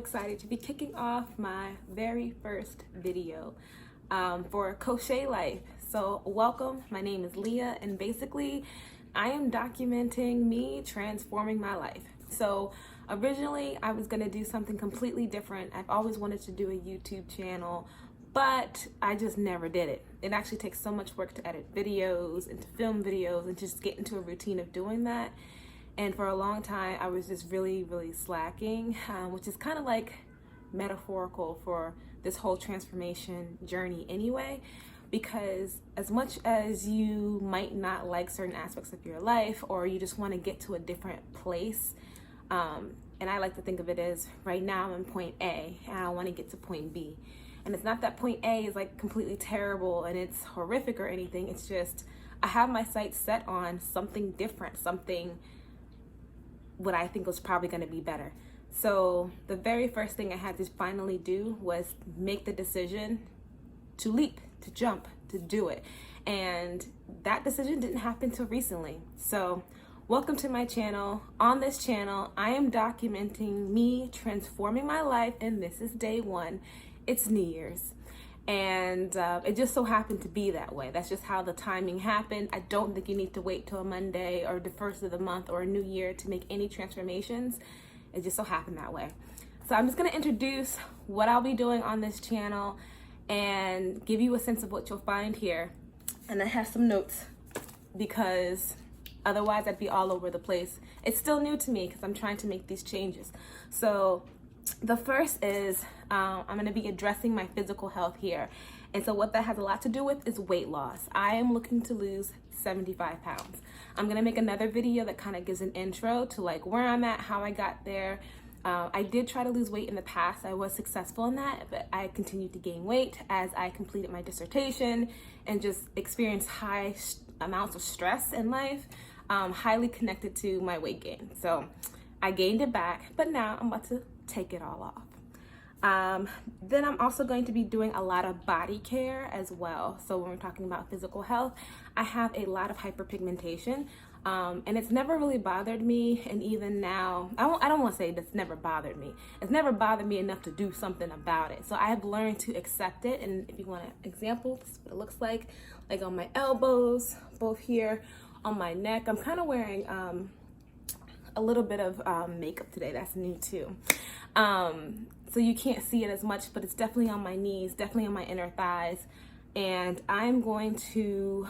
excited to be kicking off my very first video for Crochet Life. So welcome, my name is Leah, and basically I am documenting me transforming my life. So originally I was gonna do something completely different. I've always wanted to do a YouTube channel, but I just never did it. It actually takes so much work to edit videos and to film videos and just get into a routine of doing that. And for a long time, I was just really slacking, which is kind of like metaphorical for this whole transformation journey anyway, because as much as you might not like certain aspects of your life, or you just want to get to a different place, and I like to think of it as right now I'm in point A and I want to get to point B. And it's not that point A is like completely terrible and it's horrific or anything. It's just I have my sights set on something different, something what I think was probably going to be better. So the very first thing I had to finally do was make the decision to leap, to jump, to do it. And that decision didn't happen till recently. So welcome to my channel. On this channel, I am documenting me transforming my life, and this is day one. It's New Year's. And it just so happened to be that way. That's just how the timing happened. I don't think you need to wait till a Monday or the first of the month or a new year to make any transformations. It just so happened that way. So I'm just gonna introduce what I'll be doing on this channel and give you a sense of what you'll find here. And I have some notes because otherwise I'd be all over the place. It's still new to me because I'm trying to make these changes. So the first is I'm going to be addressing my physical health here. And so what that has a lot to do with is weight loss. I am looking to lose 75 pounds. I'm going to make another video that kind of gives an intro to like where I'm at, how I got there. I did try to lose weight in the past. I was successful in that, but I continued to gain weight as I completed my dissertation and just experienced high amounts of stress in life, highly connected to my weight gain. So I gained it back, but now I'm about to take it all off. Then I'm also going to be doing a lot of body care as well. So when we're talking about physical health, I have a lot of hyperpigmentation, and it's never really bothered me. And even now, I don't want to say that's never bothered me. It's never bothered me enough to do something about it. So I have learned to accept it. And if you want an example, this is what it looks like on my elbows, both here on my neck. I'm kind of wearing a little bit of makeup today. That's new too. So you can't see it as much, but it's definitely on my knees, definitely on my inner thighs. And I'm going to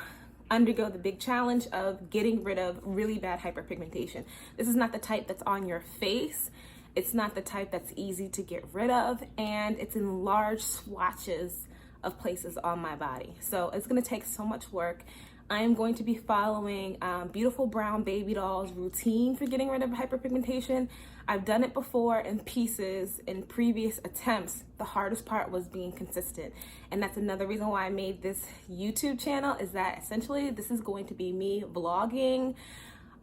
undergo the big challenge of getting rid of really bad hyperpigmentation. This is not the type that's on your face. It's not the type that's easy to get rid of. And it's in large swatches of places on my body. So it's gonna take so much work. I am going to be following Beautiful Brown Baby Doll's routine for getting rid of hyperpigmentation. I've done it before in pieces in previous attempts. The hardest part was being consistent. And that's another reason why I made this YouTube channel, is that essentially this is going to be me vlogging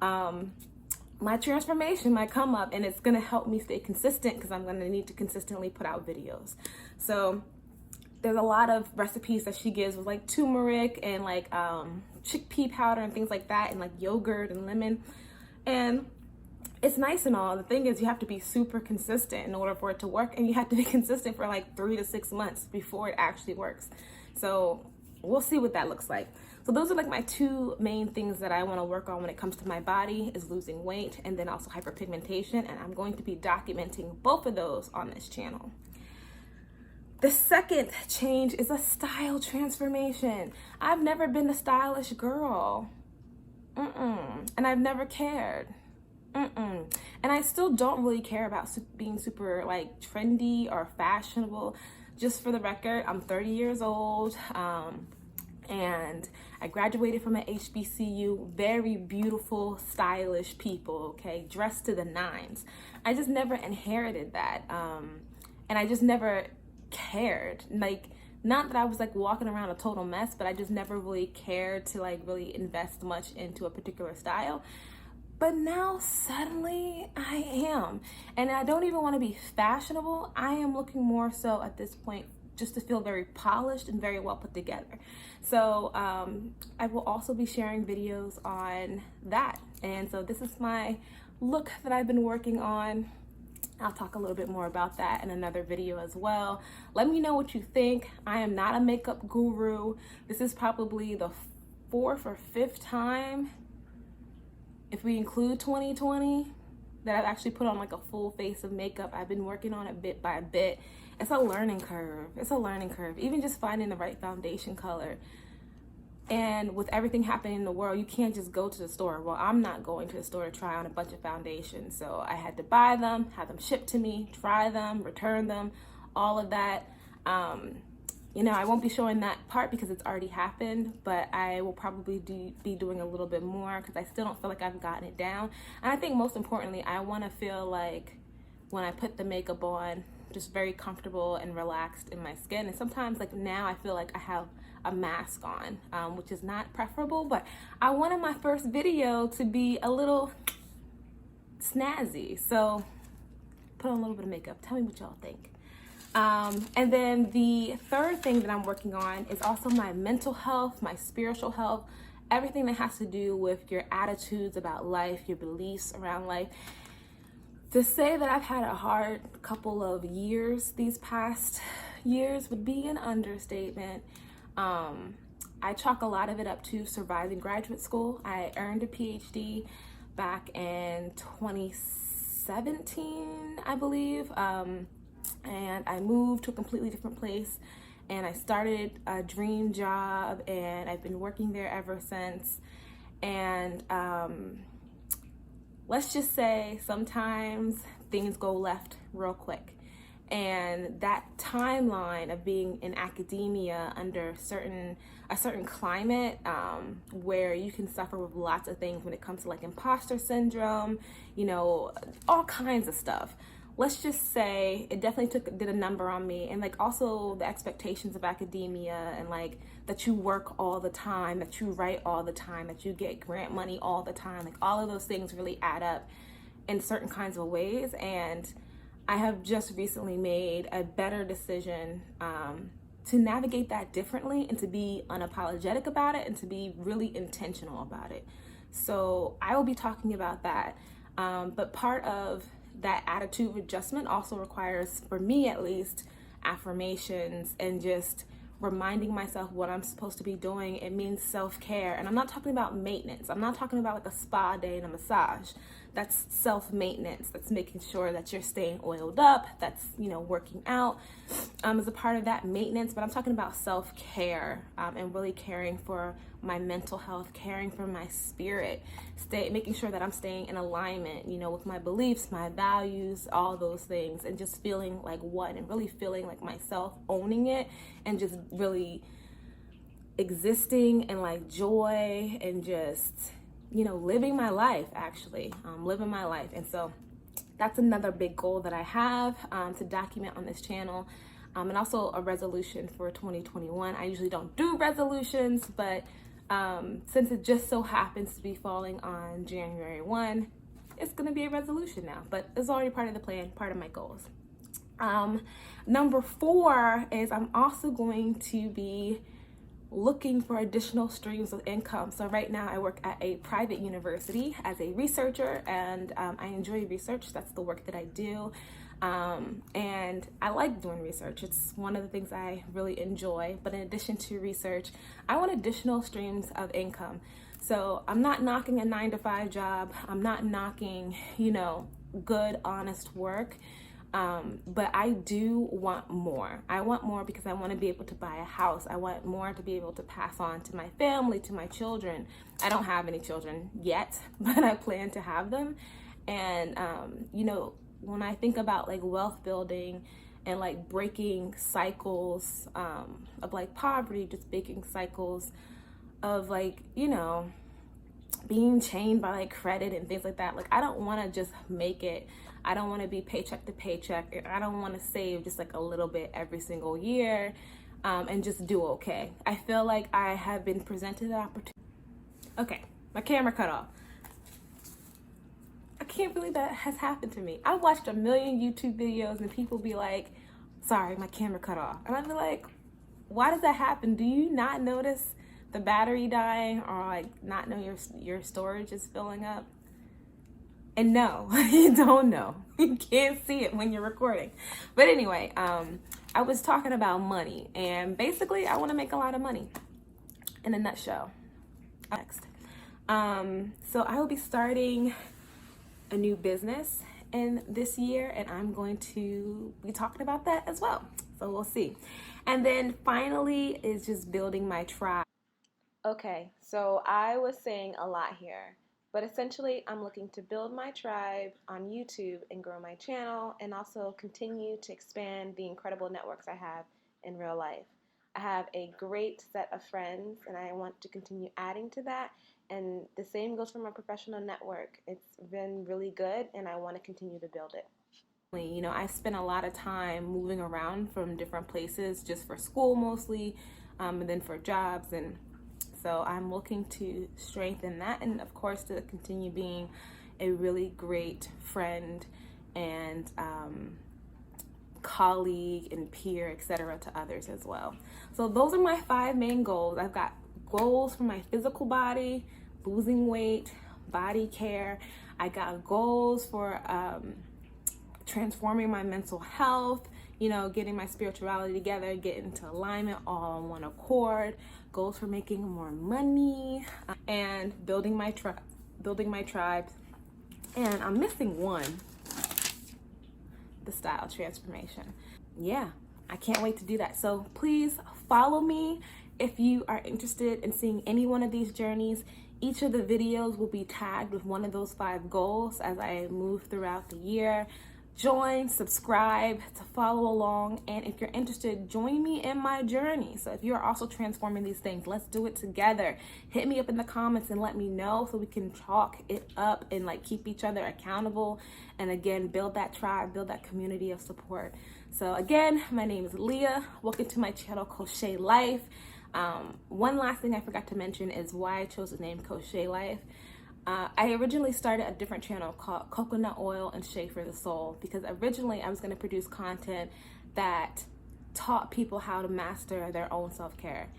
my transformation, my come up, and it's gonna help me stay consistent because I'm gonna need to consistently put out videos. So there's a lot of recipes that she gives with like turmeric and like chickpea powder and things like that, and like yogurt and lemon. And it's nice and all. The thing is, you have to be super consistent in order for it to work, and you have to be consistent for like 3 to 6 months before it actually works. So we'll see what that looks like. So those are like my two main things that I want to work on when it comes to my body, is losing weight and then also hyperpigmentation. And I'm going to be documenting both of those on this channel. The second change is a style transformation. I've never been a stylish girl. And I've never cared. And I still don't really care about being super like trendy or fashionable. Just for the record, I'm 30 years old. And I graduated from an HBCU, very beautiful, stylish people, okay, dressed to the nines. I just never inherited that. And I just never cared. Like, not that I was like walking around a total mess, but I just never really cared to like really invest much into a particular style. But now suddenly I am, and I don't even want to be fashionable. I am looking more so at this point just to feel very polished and very well put together. So I will also be sharing videos on that. And so this is my look that I've been working on. I'll talk a little bit more about that in another video as well. Let me know what you think. I am not a makeup guru. This is probably the 4th or 5th time, if we include 2020, that I've actually put on like a full face of makeup. I've been working on it bit by bit. It's a learning curve. It's a learning curve. Even just finding the right foundation color. And with everything happening in the world, you can't just go to the store. Well, I'm not going to the store to try on a bunch of foundations. So I had to buy them, have them shipped to me, try them, return them, all of that. You know, I won't be showing that part because it's already happened, but I will probably be doing a little bit more because I still don't feel like I've gotten it down. And I think most importantly, I want to feel like when I put the makeup on, just very comfortable and relaxed in my skin. And sometimes, like now, I feel like I have a mask on, which is not preferable, but I wanted my first video to be a little snazzy. So put on a little bit of makeup. Tell me what y'all think. And then the third thing that I'm working on is also my mental health, my spiritual health, everything that has to do with your attitudes about life, your beliefs around life. To say that I've had a hard couple of years, these past years, would be an understatement. I chalk a lot of it up to surviving graduate school. I earned a PhD back in 2017, I believe. And I moved to a completely different place, and I started a dream job, and I've been working there ever since. And let's just say sometimes things go left real quick. And that timeline of being in academia under a certain climate, where you can suffer with lots of things when it comes to like imposter syndrome, you know, all kinds of stuff. Let's just say it definitely did a number on me. And like also the expectations of academia, and like that you work all the time, that you write all the time, that you get grant money all the time. Like all of those things really add up in certain kinds of ways. And I have just recently made a better decision to navigate that differently, and to be unapologetic about it, and to be really intentional about it. So I will be talking about that. But part of that attitude adjustment also requires, for me at least, affirmations and just reminding myself what I'm supposed to be doing. It means self-care. And I'm not talking about maintenance. I'm not talking about like a spa day and a massage. That's self-maintenance. That's making sure that you're staying oiled up. That's, you know, working out as a part of that maintenance. But I'm talking about self-care, and really caring for my mental health, caring for my spirit, making sure that I'm staying in alignment, you know, with my beliefs, my values, all those things, and just feeling like one, and really feeling like myself, owning it, and just really existing in like joy, and just, you know, living my life, actually, living my life. And so that's another big goal that I have to document on this channel, and also a resolution for 2021. I usually don't do resolutions, but since it just so happens to be falling on January 1, it's going to be a resolution now, but it's already part of the plan, part of my goals. Number 4 is I'm also going to be looking for additional streams of income. So right now I work at a private university as a researcher, and I enjoy research. That's the work that I do. And I like doing research. It's one of the things I really enjoy. But in addition to research, I want additional streams of income. So I'm not knocking a 9-to-5 job. I'm not knocking, you know, good, honest work. But I do want more. I want more because I want to be able to buy a house. I want more to be able to pass on to my family, to my children. I don't have any children yet, but I plan to have them. And, you know, when I think about like wealth building and like breaking cycles of like poverty, just breaking cycles of like, you know, being chained by like credit and things like that. Like I don't want to just make it. I don't want to be paycheck to paycheck. I don't want to save just like a little bit every single year and just do okay. I feel like I have been presented the opportunity. Okay, my camera cut off. I can't believe that has happened to me. I watched a million YouTube videos and people be like, sorry, my camera cut off. And I'd be like, why does that happen? Do you not notice the battery dying, or like not know your storage is filling up? And no, you don't know. You can't see it when you're recording. But anyway, I was talking about money, and basically I want to make a lot of money in a nutshell. Next. So I will be starting a new business in this year, and I'm going to be talking about that as well. So we'll see. And then finally is just building my tribe. Okay, so I was saying a lot here, but essentially I'm looking to build my tribe on YouTube and grow my channel, and also continue to expand the incredible networks I have in real life. I have a great set of friends, and I want to continue adding to that, and the same goes for my professional network. It's been really good, and I want to continue to build it. You know, I spent a lot of time moving around from different places just for school mostly, and then for jobs, and so I'm looking to strengthen that, and of course to continue being a really great friend and colleague and peer, etc., to others as well. So those are my 5 main goals. I've got goals for my physical body, losing weight, body care. I got goals for transforming my mental health, you know, getting my spirituality together, getting into alignment, all on one accord, goals for making more money, and building my tribe. And I'm missing one, the style transformation. Yeah, I can't wait to do that. So please follow me if you are interested in seeing any one of these journeys. Each of the videos will be tagged with one of those 5 goals as I move throughout the year. Join, subscribe to follow along, and if you're interested, join me in my journey. So if you're also transforming these things, let's do it together. Hit me up in the comments and let me know so we can talk it up and like keep each other accountable, and again, build that tribe, build that community of support. So again, my name is Leah. Welcome to my channel, Crochet Life. One last thing I forgot to mention is why I chose the name Crochet Life. I originally started a different channel called Coconut Oil and Shea for the Soul, because originally I was going to produce content that taught people how to master their own self-care.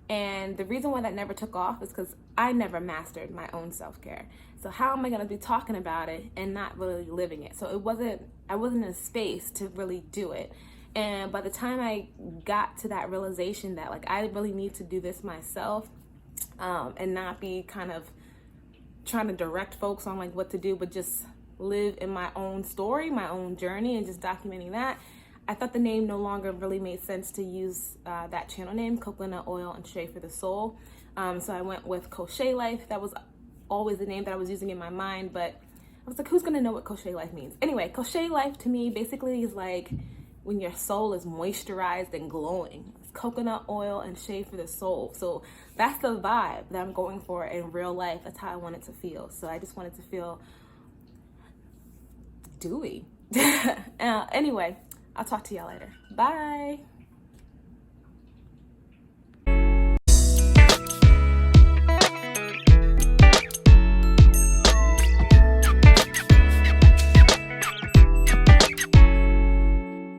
And the reason why that never took off is because I never mastered my own self-care. So how am I going to be talking about it and not really living it? So I wasn't in a space to really do it. And by the time I got to that realization that like I really need to do this myself, and not be kind of trying to direct folks on like what to do, but just live in my own story, my own journey, and just documenting that, I thought the name no longer really made sense to use that channel name, Coconut Oil and Shea for the Soul. So I went with Crochet Life. That was always the name that I was using in my mind, but I was like, who's gonna know what Crochet Life means? Anyway, Crochet Life to me basically is like when your soul is moisturized and glowing. It's coconut oil and shea for the soul. So that's the vibe that I'm going for in real life. That's how I want it to feel. So I just want it to feel dewy. Anyway, I'll talk to y'all later. Bye.